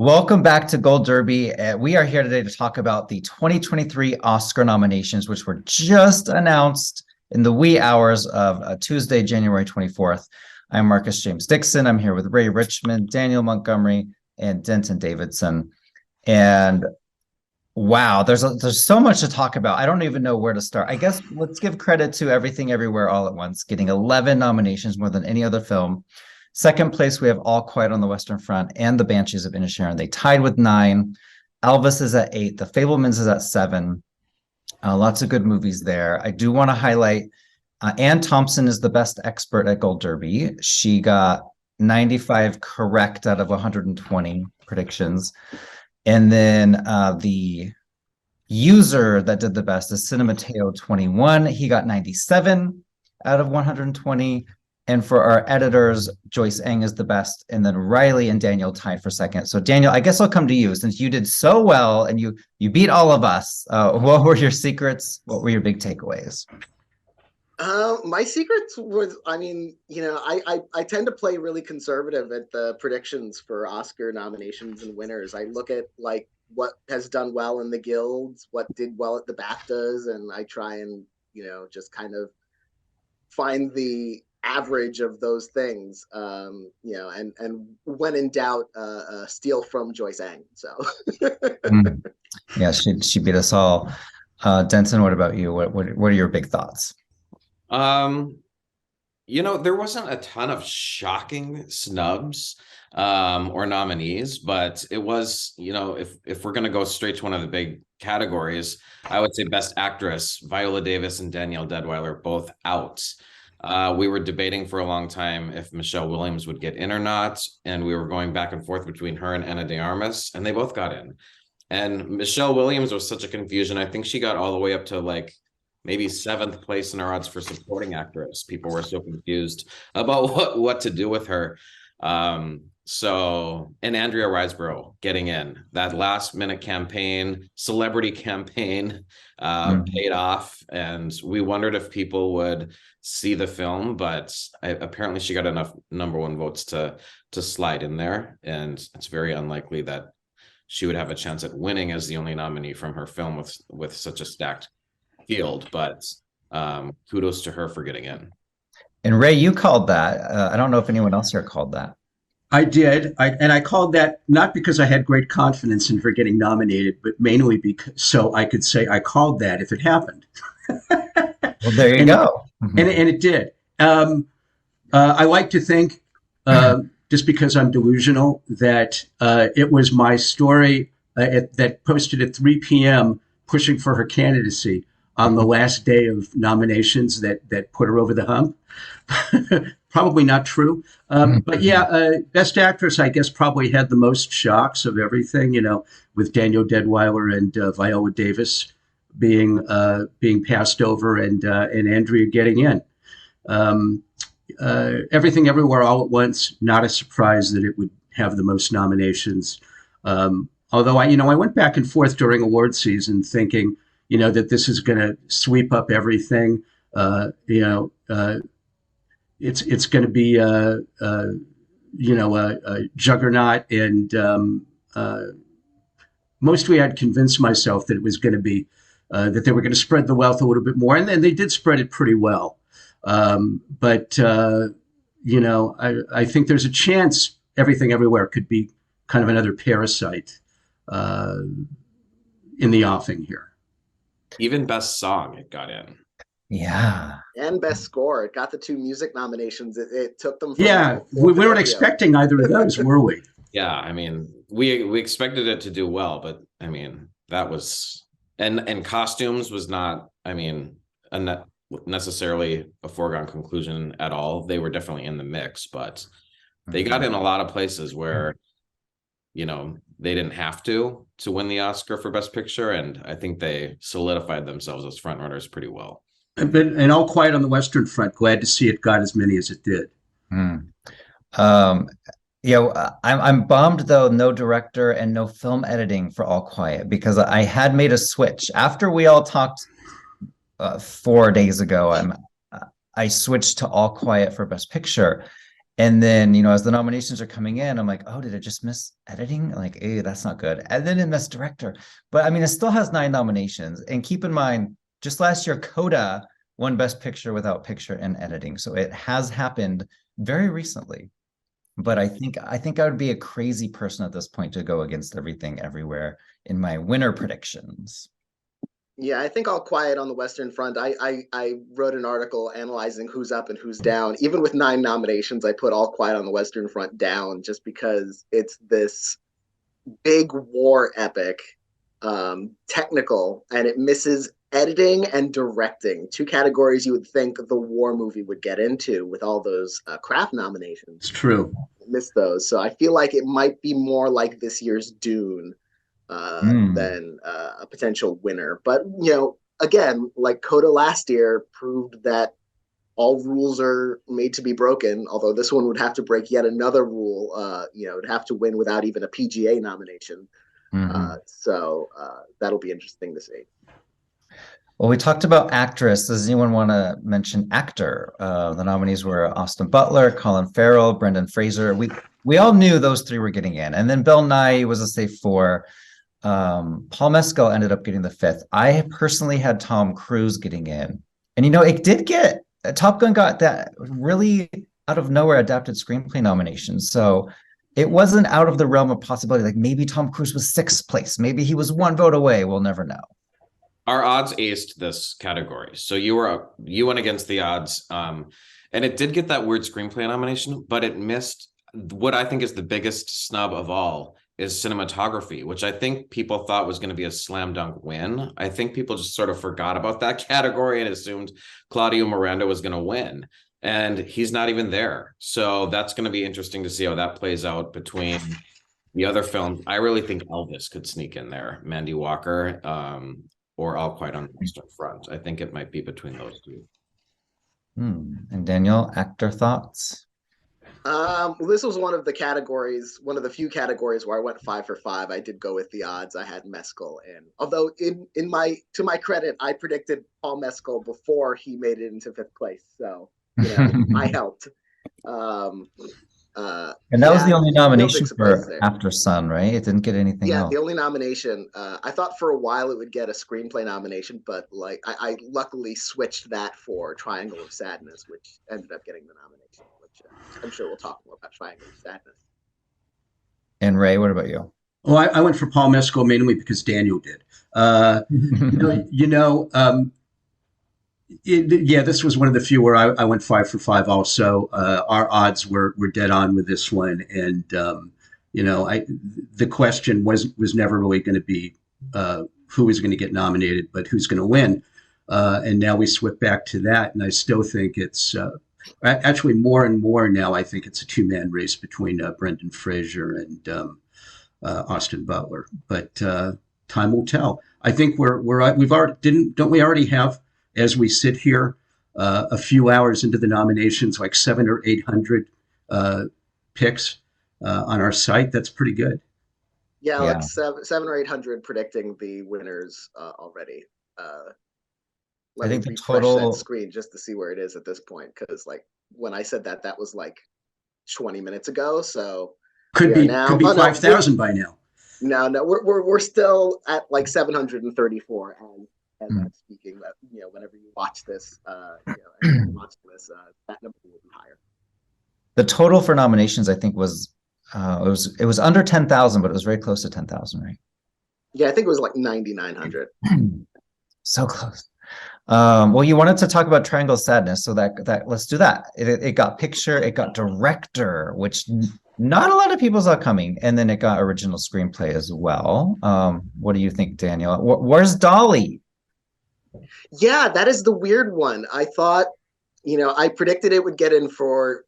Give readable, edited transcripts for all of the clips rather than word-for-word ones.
Welcome back to Gold Derby. We are here today to talk about the 2023 Oscar nominations, which were just announced in the wee hours of Tuesday, January 24th. I'm Marcus James Dixon. I'm here with Ray Richmond, Daniel Montgomery, and Denton Davidson. And wow, there's so much to talk about. I don't even know where to start. I guess let's give credit to Everything Everywhere All at Once, getting 11 nominations, more than any other film. Second place, we have All Quiet on the Western Front and The Banshees of Inisherin. They tied with 9. Elvis is at 8. The Fabelmans is at 7. Lots of good movies there. I do want to highlight Ann Thompson is the best expert at Gold Derby. She got 95 correct out of 120 predictions. And then the user that did the best is Cinemateo21. He got 97 out of 120. And for our editors, Joyce Eng is the best, and then Riley and Daniel tied for second. So Daniel, I guess I'll come to you since you did so well and you beat all of us. What were your secrets? What were your big takeaways? My secrets was, I tend to play really conservative at the predictions for Oscar nominations and winners. I look at like what has done well in the guilds, what did well at the BAFTAs, and I try and, just kind of find the average of those things, and when in doubt, steal from Joyce Eng. So Yeah, she beat us all. Denton, what about you? What are your big thoughts? There wasn't a ton of shocking snubs or nominees, but it was, if we're going to go straight to one of the big categories, I would say Best Actress, Viola Davis and Danielle Deadwyler both out. We were debating for a long time if Michelle Williams would get in or not, and we were going back and forth between her and Ana de Armas, and they both got in. And Michelle Williams was such a confusion. I think she got all the way up to like maybe 7th place in our odds for supporting actress. People were so confused about what to do with her. And Andrea Riseborough getting in. That last minute campaign, celebrity campaign, paid off, and we wondered if people would see the film, but apparently she got enough #1 votes to slide in there, and it's very unlikely that she would have a chance at winning as the only nominee from her film with such a stacked field. But kudos to her for getting in. And Ray, you called that. I don't know if anyone else here called that. I did. I called that not because I had great confidence in her getting nominated, but mainly because so I could say I called that if it happened. Well, there you go. And it did. I like to think, just because I'm delusional, that it was my story that posted at 3 p.m. pushing for her candidacy on the last day of nominations that put her over the hump. Probably not true. But yeah, Best Actress, I guess, probably had the most shocks of everything, with Danielle Deadwyler and Viola Davis being passed over and Andrea getting in. Everything Everywhere All at Once, not a surprise that it would have the most nominations. Although I went back and forth during award season thinking, that this is going to sweep up everything. It's going to be a juggernaut, and mostly I'd convinced myself that it was going to be that they were going to spread the wealth a little bit more, and then they did spread it pretty well. But I think there's a chance Everything Everywhere could be kind of another Parasite in the offing here. Even Best Song, it got in. Yeah. And Best Score, it got the 2 music nominations. It took them. We weren't expecting either of those, were we? Yeah, we expected it to do well, but that was and costumes was not necessarily a foregone conclusion at all. They were definitely in the mix, but they got in a lot of places where they didn't have to win the Oscar for Best Picture, and I think they solidified themselves as frontrunners pretty well. And All Quiet on the Western Front, glad to see it got as many as it did. I'm bummed though, no director and no film editing for All Quiet, because I had made a switch after we all talked 4 days ago. I switched to All Quiet for Best Picture, And then, as the nominations are coming in, I'm like, oh, did I just miss editing? Like, that's not good. And then it missed director. But I mean, it still has 9 nominations. And keep in mind, just last year, Coda won Best Picture without picture and editing. So it has happened very recently. But I think I would be a crazy person at this point to go against everything everywhere in my winner predictions. Yeah, I think All Quiet on the Western Front. I wrote an article analyzing who's up and who's down. Even with 9 nominations, I put All Quiet on the Western Front down just because it's this big war epic, technical, and it misses editing and directing, 2 categories you would think the war movie would get into with all those craft nominations. It's true. Missed those, so I feel like it might be more like this year's Dune than a potential winner. But again, like Coda last year proved that all rules are made to be broken. Although this one would have to break yet another rule. It'd have to win without even a PGA nomination. So that'll be interesting to see. Well, we talked about actress. Does anyone want to mention actor? The nominees were Austin Butler, Colin Farrell, Brendan Fraser. We all knew those 3 were getting in, and then Bill Nye was a safe 4. Paul Mescal ended up getting the 5th. I personally had Tom Cruise getting in, and it did get Top Gun got that really out of nowhere adapted screenplay nomination. So it wasn't out of the realm of possibility. Like maybe Tom Cruise was 6th place, maybe he was 1 vote away. We'll never know. Our odds aced this category, so you went against the odds, and it did get that weird screenplay nomination, but it missed what I think is the biggest snub of all is cinematography, which I think people thought was going to be a slam dunk win. I think people just sort of forgot about that category and assumed Claudio Miranda was going to win, and he's not even there. So that's going to be interesting to see how that plays out between the other films. I really think Elvis could sneak in there, Mandy Walker, or All Quiet on the Western Front. I think it might be between those 2. And Daniel, actor thoughts? This was one of the few categories where I went 5 for 5. I did go with the odds. I had Mescal in. Although to my credit, I predicted Paul Mescal before he made it into 5th place. So I helped. And that was the only nomination for After Sun, right? It didn't get anything else. Yeah, the only nomination. I thought for a while it would get a screenplay nomination, but I luckily switched that for Triangle of Sadness, which ended up getting the nomination, which I'm sure we'll talk more about Triangle of Sadness. And Ray, what about you? Well, I went for Paul Mescal mainly because Daniel did. This was one of the few where I went 5 for 5 also. Our odds were dead on with this one. And, the question was never really going to be who was going to get nominated, but who's going to win. And now we switch back to that. And I still think it's actually more and more now, I think it's a 2-man race between Brendan Fraser and Austin Butler. But time will tell. I think don't we already have, as we sit here, a few hours into the nominations, like 700 or 800 picks on our site? That's pretty good. Yeah, like 700 or 800 predicting the winners already. I think the total that screen just to see where it is at this point, because when I said that was 20 minutes ago. So could be 5,000 by now. No, we're still at 734 as I'm speaking. That whenever you watch this, that number will be higher. The total for nominations, I think, was it was under 10,000, but it was very close to 10,000, right? Yeah, I think it was 9,900. So close. Well, you wanted to talk about Triangle of Sadness, so that let's do that. It got picture, it got director, which not a lot of people saw coming, and then it got original screenplay as well. What do you think, Daniel? Where's Dolly? Yeah, that is the weird one. I thought, I predicted it would get in for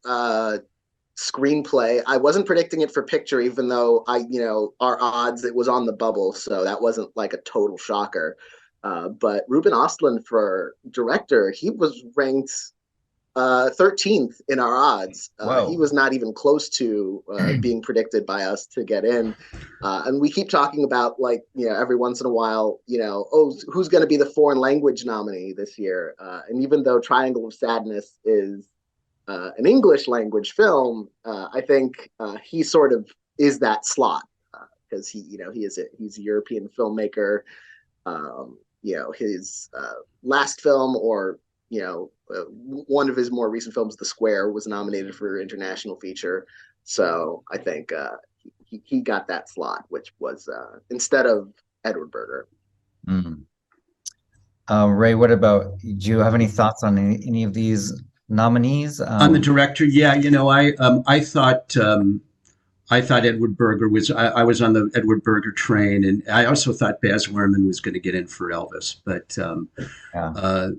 screenplay. I wasn't predicting it for picture, even though our odds, it was on the bubble, so that wasn't a total shocker. But Ruben Östlund for director, he was ranked 13th in our odds. He was not even close to being predicted by us to get in. And we keep talking about every once in a while, who's going to be the foreign language nominee this year? And even though Triangle of Sadness is an English language film, I think he sort of is that slot because he's a European filmmaker. His last film, or one of his more recent films, The Square, was nominated for international feature. So I think he got that slot, which was instead of Edward Berger. Mm. Ray, what about, do you have any thoughts on any of these nominees? On the director, yeah, I thought Edward Berger was. I was on the Edward Berger train, and I also thought Baz Luhrmann was going to get in for Elvis, but I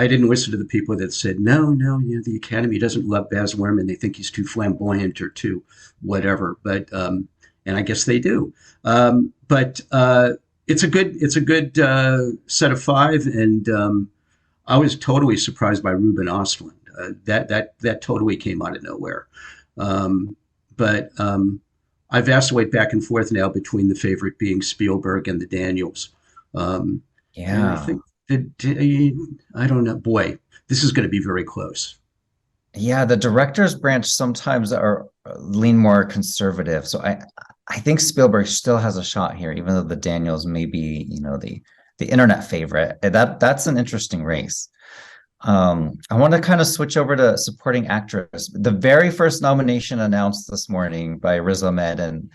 didn't listen to the people that said no, the Academy doesn't love Baz Luhrmann. They think he's too flamboyant or too whatever. But and I guess they do. But it's a good set of five, and I was totally surprised by Ruben Ostlund. That totally came out of nowhere. But I vacillate back and forth now between the favorite being Spielberg and the Daniels. And I think I don't know. Boy, this is going to be very close. Yeah, the director's branch sometimes lean more conservative. So I think Spielberg still has a shot here, even though the Daniels may be, the internet favorite. That's an interesting race. I want to kind of switch over to supporting actress. The very first nomination announced this morning by Riz Ahmed and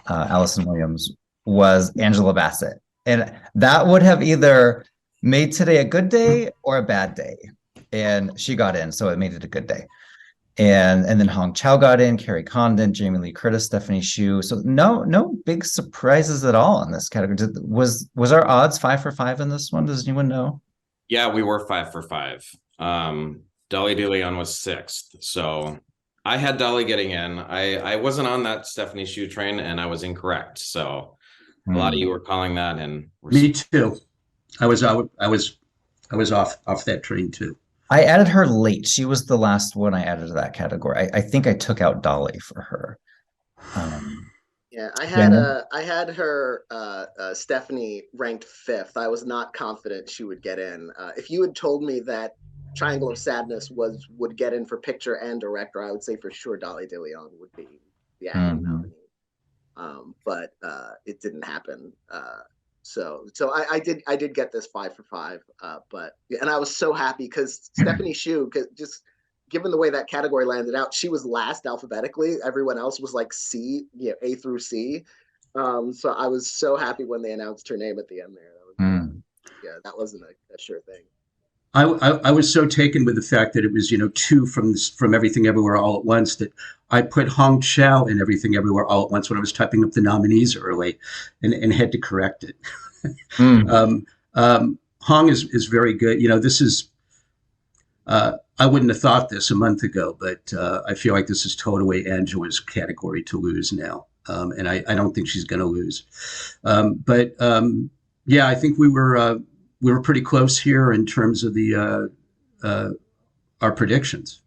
Allison Williams was Angela Bassett. And that would have either made today a good day or a bad day. And she got in, so it made it a good day. And then Hong Chow got in, Carrie Condon, Jamie Lee Curtis, Stephanie Hsu. So no big surprises at all in this category. Was our odds 5 for 5 in this one? Does anyone know? Yeah, we were 5 for 5. Dolly DeLeon was 6th. So I had Dolly getting in. I wasn't on that Stephanie Hsu train, and I was incorrect. So a lot of you were calling that, and me too. I was off that train too. I added her late. She was the last one I added to that category. I think I took out Dolly for her. Yeah, I had her Stephanie ranked 5th. I was not confident she would get in. If you had told me that Triangle of Sadness would get in for picture and director, I would say for sure Dolly DeLeon would be the acting nominee. But it didn't happen. So I did get this 5 for 5, and I was so happy because Stephanie Hsu, just given the way that category landed out, she was last alphabetically. Everyone else was like C, A through C. So I was so happy when they announced her name at the end there. That wasn't a sure thing. I was so taken with the fact that it was 2 from Everything Everywhere All at Once that I put Hong Chow in Everything Everywhere All at Once when I was typing up the nominees early, and had to correct it. Hong is very good. This is I wouldn't have thought this a month ago, but I feel like this is totally Angela's category to lose now, and I don't think she's going to lose. I think we were pretty close here in terms of our predictions.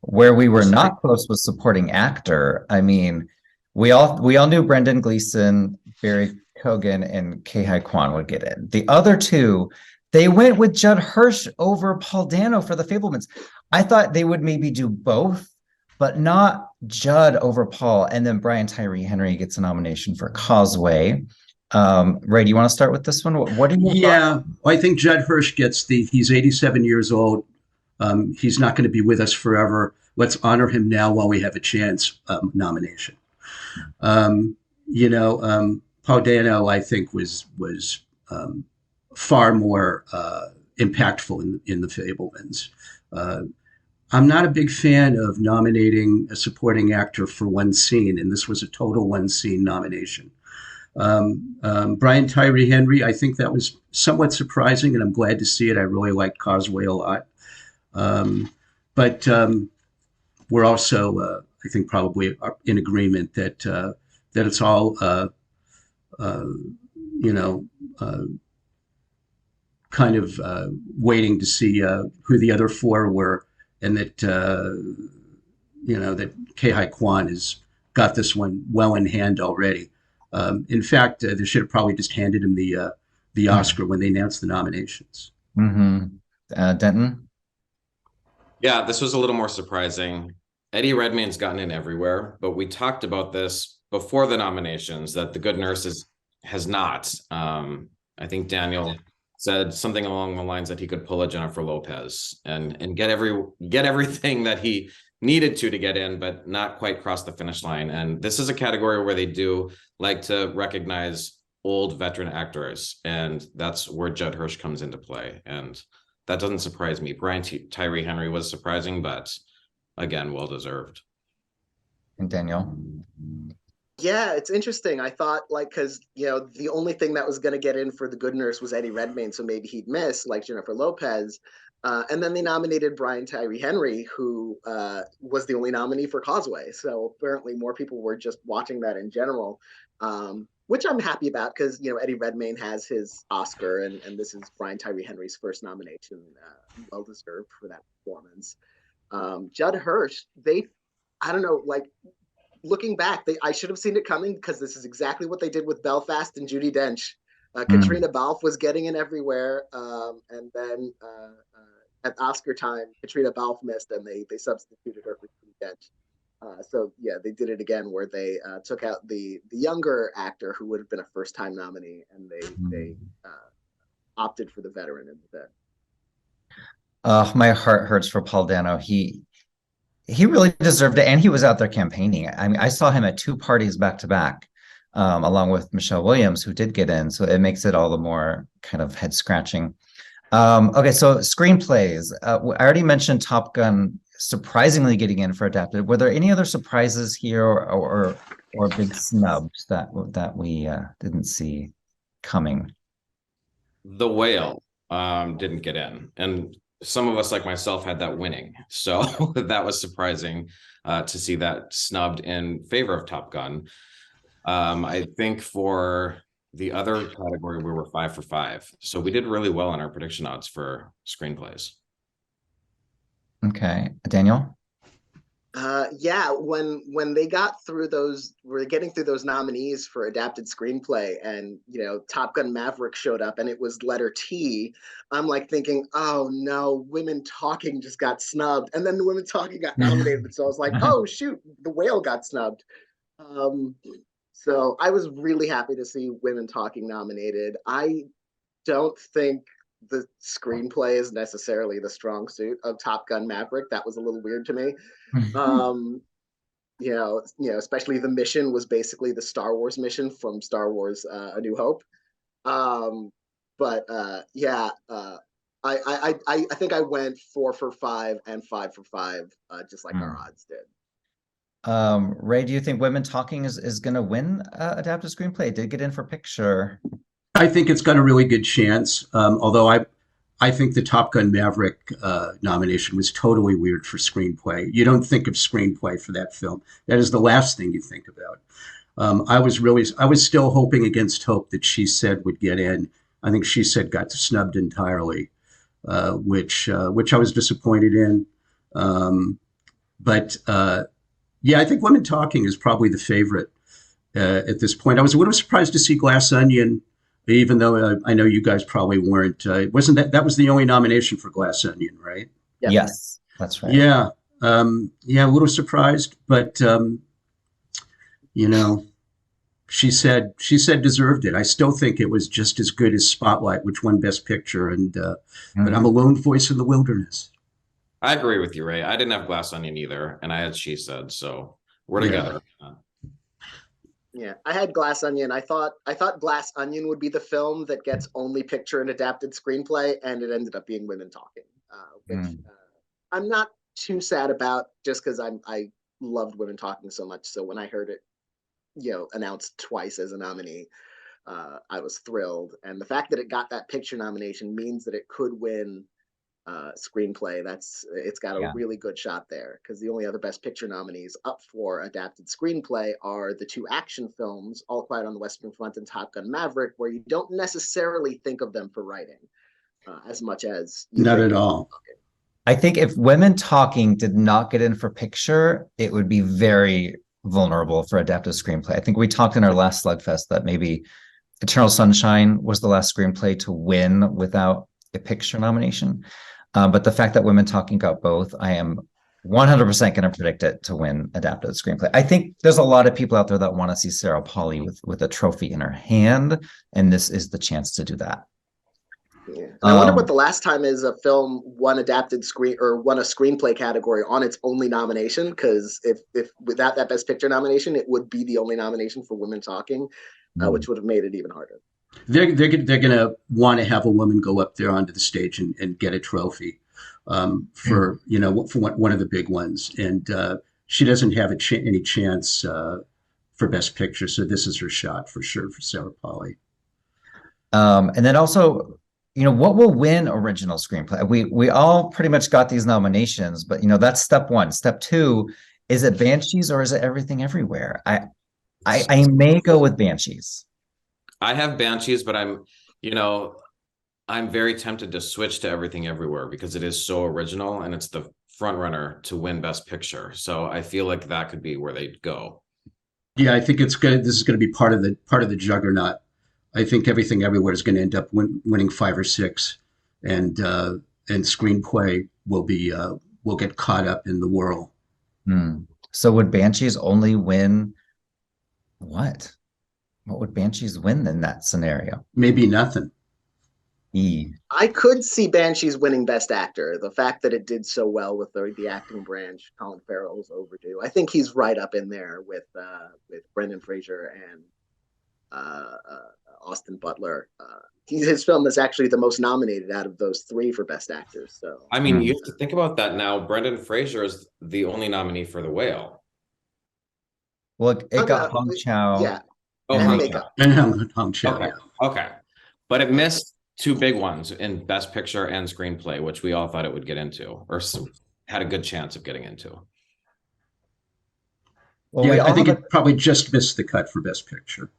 Where we were not close was supporting actor. I mean, we all knew Brendan Gleeson, Barry Keoghan, and Ke-Huy Quan would get in. The other two, they went with Judd Hirsch over Paul Dano for The Fabelmans. I thought they would maybe do both, but not Judd over Paul. And then Brian Tyree Henry gets a nomination for Causeway. Ray, do you want to start with this one? What do you? Yeah, I think Judd Hirsch gets he's 87 years old. He's not going to be with us forever. Let's honor him now while we have a chance nomination. Paul Dano, I think, was far more impactful in The Fabelmans. I'm not a big fan of nominating a supporting actor for one scene, and this was a total one scene nomination. Brian Tyree Henry, I think that was somewhat surprising, and I'm glad to see it. I really liked Causeway a lot. But we're also, I think, probably in agreement that it's all, kind of waiting to see who the other 4 were, and that that Ke-Huy Quan has got this one well in hand already. In fact, they should have probably just handed him the Oscar when they announced the nominations. Denton? Yeah, this was a little more surprising. Eddie Redmayne's gotten in everywhere, but we talked about this before the nominations that The Good Nurse has not. I think Daniel said something along the lines that he could pull a Jennifer Lopez and get everything that he needed to get in, but not quite cross the finish line. And this is a category where they do like to recognize old veteran actors, and that's where Judd Hirsch comes into play. And that doesn't surprise me. Brian Tyree Henry was surprising, but again, well deserved. And Daniel? Yeah, it's interesting. I thought like because the only thing that was going to get in for The Good Nurse was Eddie Redmayne, so maybe he'd miss like Jennifer Lopez. And then they nominated Brian Tyree Henry, who was the only nominee for Causeway. So apparently more people were just watching that in general, which I'm happy about because Eddie Redmayne has his Oscar, and this is Brian Tyree Henry's first nomination, well deserved for that performance. Judd Hirsch, I don't know, like looking back, I should have seen it coming because this is exactly what they did with Belfast and Judi Dench. Katrina Balfe was getting in everywhere, and then at Oscar time, Katrina Balfe missed, and they substituted her for Judi Dench. So yeah, they did it again where they took out the younger actor who would have been a first-time nominee, and they opted for the veteran instead. My heart hurts for Paul Dano. He really deserved it, and he was out there campaigning. I mean, I saw him at 2 parties back to back, along with Michelle Williams, who did get in. So it makes it all the more kind of head scratching. Okay, so screenplays. I already mentioned Top Gun surprisingly getting in for adapted. Were there any other surprises here or big snubs that we didn't see coming? The Whale didn't get in, and some of us, like myself, had that winning. So that was surprising to see that snubbed in favor of Top Gun. I think for the other category, we were 5 for 5. So we did really well on our prediction odds for screenplays. Okay, Daniel? Yeah, when they got through we're getting through those nominees for adapted screenplay, and Top Gun Maverick showed up, and it was letter T. I'm like thinking, oh no, Women Talking just got snubbed, and then the Women Talking got nominated. So I was like, oh shoot, The Whale got snubbed. So I was really happy to see Women Talking nominated. I don't think the screenplay is necessarily the strong suit of Top Gun Maverick. That was a little weird to me. Especially the mission was basically the Star Wars mission from Star Wars A New Hope. I think I went 4 for 5 and 5 for 5, just like our odds did. Ray, do you think Women Talking is going to win adapted screenplay? It did get in for picture. I think it's got a really good chance. Although I think the Top Gun Maverick nomination was totally weird for screenplay. You don't think of screenplay for that film. That is the last thing you think about. I was still hoping against hope that She Said would get in. I think She Said got snubbed entirely, which I was disappointed in. Yeah, I think Women Talking is probably the favorite at this point. I was a little surprised to see Glass Onion, even though I know you guys probably weren't. Wasn't that was the only nomination for Glass Onion, right? Yep. Yes, that's right. Yeah, a little surprised, but She Said deserved it. I still think it was just as good as Spotlight, which won Best Picture, but I'm a lone voice in the wilderness. I agree with you, Ray. I didn't have Glass Onion either, and I had She Said, so we're together. Yeah, I had Glass Onion. I thought Glass Onion would be the film that gets only picture and adapted screenplay, and it ended up being Women Talking, which I'm not too sad about, just because I loved Women Talking so much. So when I heard it, announced twice as a nominee, I was thrilled. And the fact that it got that picture nomination means that it could win screenplay. It's got a really good shot there, because the only other Best Picture nominees up for adapted screenplay are the 2 action films, All Quiet on the Western Front and Top Gun Maverick, where you don't necessarily think of them for writing as much as not at all. I think if Women Talking did not get in for picture, it would be very vulnerable for adapted screenplay. I think we talked in our last Slugfest that maybe Eternal Sunshine was the last screenplay to win without a picture nomination. But the fact that Women Talking got both, I am 100% going to predict it to win adapted screenplay. I think there's a lot of people out there that want to see Sarah Polley with a trophy in her hand, and this is the chance to do that. Yeah. And I wonder what the last time is a film won adapted screen or won a screenplay category on its only nomination. Because if without that Best Picture nomination, it would be the only nomination for Women Talking, which would have made it even harder. They're going to want to have a woman go up there onto the stage and get a trophy for one of the big ones, and she doesn't have any chance for Best Picture. So this is her shot for sure for Sarah Polley. And then also, what will win original screenplay? We all pretty much got these nominations, but that's step one. Step two, is it Banshees or is it Everything Everywhere? I may go with Banshees. I have Banshees, but I'm very tempted to switch to Everything Everywhere because it is so original and it's the front runner to win Best Picture. So I feel like that could be where they'd go. Yeah, I think this is going to be part of the juggernaut. I think Everything Everywhere is going to end up winning 5 or 6, and screenplay will get caught up in the whirl. So would Banshees only win what? What would Banshees win in that scenario? Maybe nothing. I could see Banshees winning Best Actor. The fact that it did so well with the acting branch, Colin Farrell is overdue. I think he's right up in there with Brendan Fraser and Austin Butler. His film is actually the most nominated out of those 3 for Best Actors. So I mean, you have to think about that now. Brendan Fraser is the only nominee for The Whale. Well, it got Hong Chow. Yeah. Oh, and Hong Chow. Okay. Yeah. Okay. But it missed 2 big ones in Best Picture and Screenplay, which we all thought it would get into, or had a good chance of getting into. Well, yeah, I think it probably just missed the cut for Best Picture.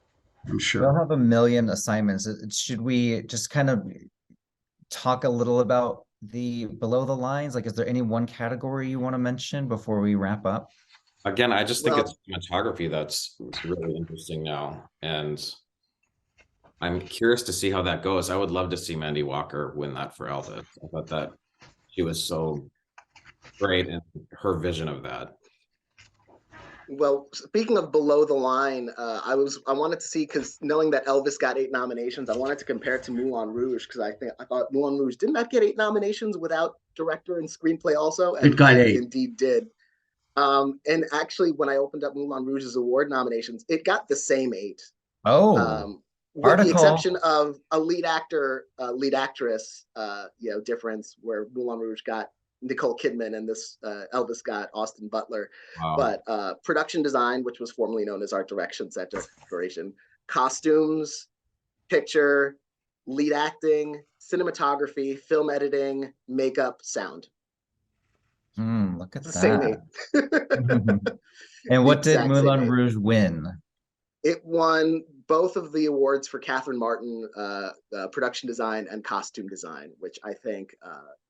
I'm sure. We'll have a million assignments. Should we just kind of talk a little about the below the lines? Like, is there any one category you want to mention before we wrap up? Again, I just think it's cinematography that's really interesting now. And I'm curious to see how that goes. I would love to see Mandy Walker win that for Elvis. I thought that she was so great in her vision of that. Well, speaking of below the line, I wanted to see, because knowing that Elvis got 8 nominations, I wanted to compare it to Moulin Rouge, because I thought Moulin Rouge didn't that get 8 nominations without director and screenplay also, and it got 8. Indeed did. And actually, when I opened up Moulin Rouge's award nominations, it got the same 8. With the exception of a lead actor, lead actress, difference, where Moulin Rouge got Nicole Kidman and this Elvis got Austin Butler. Wow. But production design, which was formerly known as art direction, set decoration, costumes, picture, lead acting, cinematography, film editing, makeup, sound. Look at that. And what did Moulin Rouge win? It won both of the awards for Catherine Martin, production design and costume design, which I think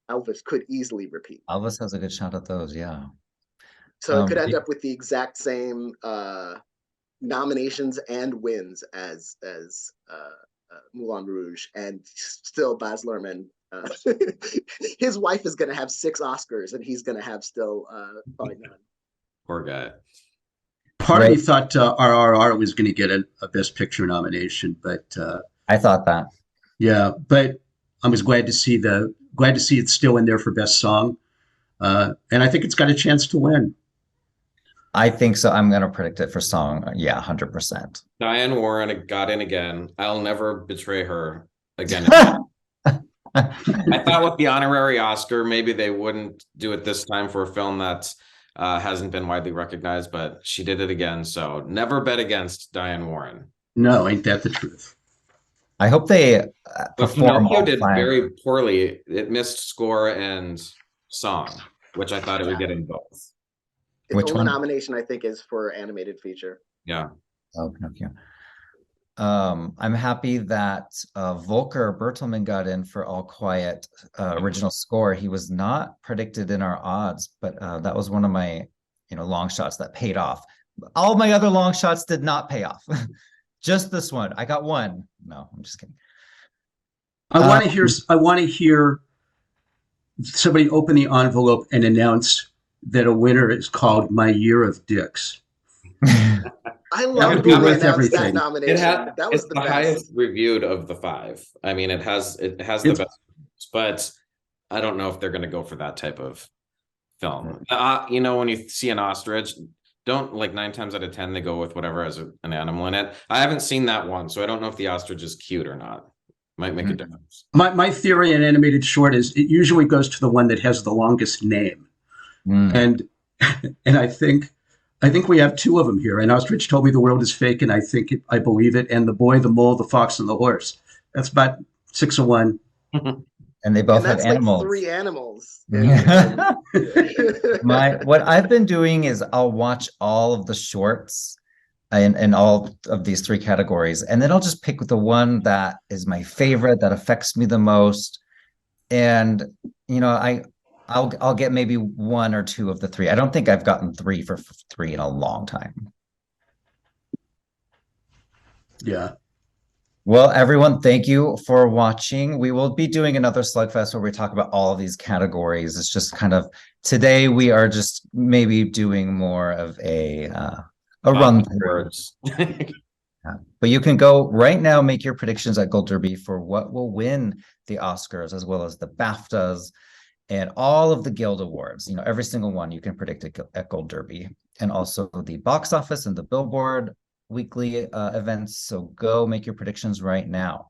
Elvis could easily repeat. Elvis has a good shot at those, yeah. So it could end up with the exact same nominations and wins as Moulin Rouge, and still Baz Luhrmann. His wife is going to have 6 Oscars, and he's going to have still probably none. Poor guy. Part of me thought RRR was going to get a Best Picture nomination, but I thought that. Yeah, but I was glad to see it's still in there for Best Song, and I think it's got a chance to win. I think so. I'm going to predict it for song. Yeah, 100%. Diane Warren got in again. I'll never betray her again. I thought with the honorary Oscar, maybe they wouldn't do it this time for a film that hasn't been widely recognized, but she did it again. So never bet against Diane Warren. No, ain't that the truth? I hope they perform. Pinocchio did very poorly. It missed score and song, which I thought it would get in both. Which one? Nomination, I think, is for animated feature. Yeah. Oh, Pinocchio. I'm happy that Volker Bertelmann got in for All Quiet original score. He was not predicted in our odds, but that was one of my long shots that paid off. All my other long shots did not pay off. Just this one. I got one. No, I'm just kidding. I want to hear somebody open the envelope and announce that a winner is called My Year of Dicks. I would love be when they worth announced that everything. nomination. That was It's the the best. highest reviewed of the 5. I mean, it has the It's- best, but I don't know if they're going to go for that type of film. You know, when you see an ostrich, don't like 9 times out of 10 they go with whatever has an animal in it. I haven't seen that one, so I don't know if the ostrich is cute or not. Might make a difference. My theory in animated short is it usually goes to the one that has the longest name. And I think we have 2 of them here. And Ostrich told me the world is fake, and I believe it. And the boy, the mole, the fox, and the horse. That's about 6 of 1. And they both And have that's animals. like 3 animals. What I've been doing is I'll watch all of the shorts in all of these 3 categories, and then I'll just pick the one that is my favorite, that affects me the most. And you know, I'll get maybe 1 or 2 of the 3. I don't think I've gotten 3 for 3 in a long time. Yeah. Well, everyone, thank you for watching. We will be doing another Slugfest where we talk about all of these categories. It's just kind of today we are just maybe doing more of a run through. But you can go right now, make your predictions at Gold Derby for what will win the Oscars, as well as the BAFTAs and all of the Guild Awards. You know, every single one you can predict at Gold Derby, and also the box office and the Billboard weekly events. So go make your predictions right now.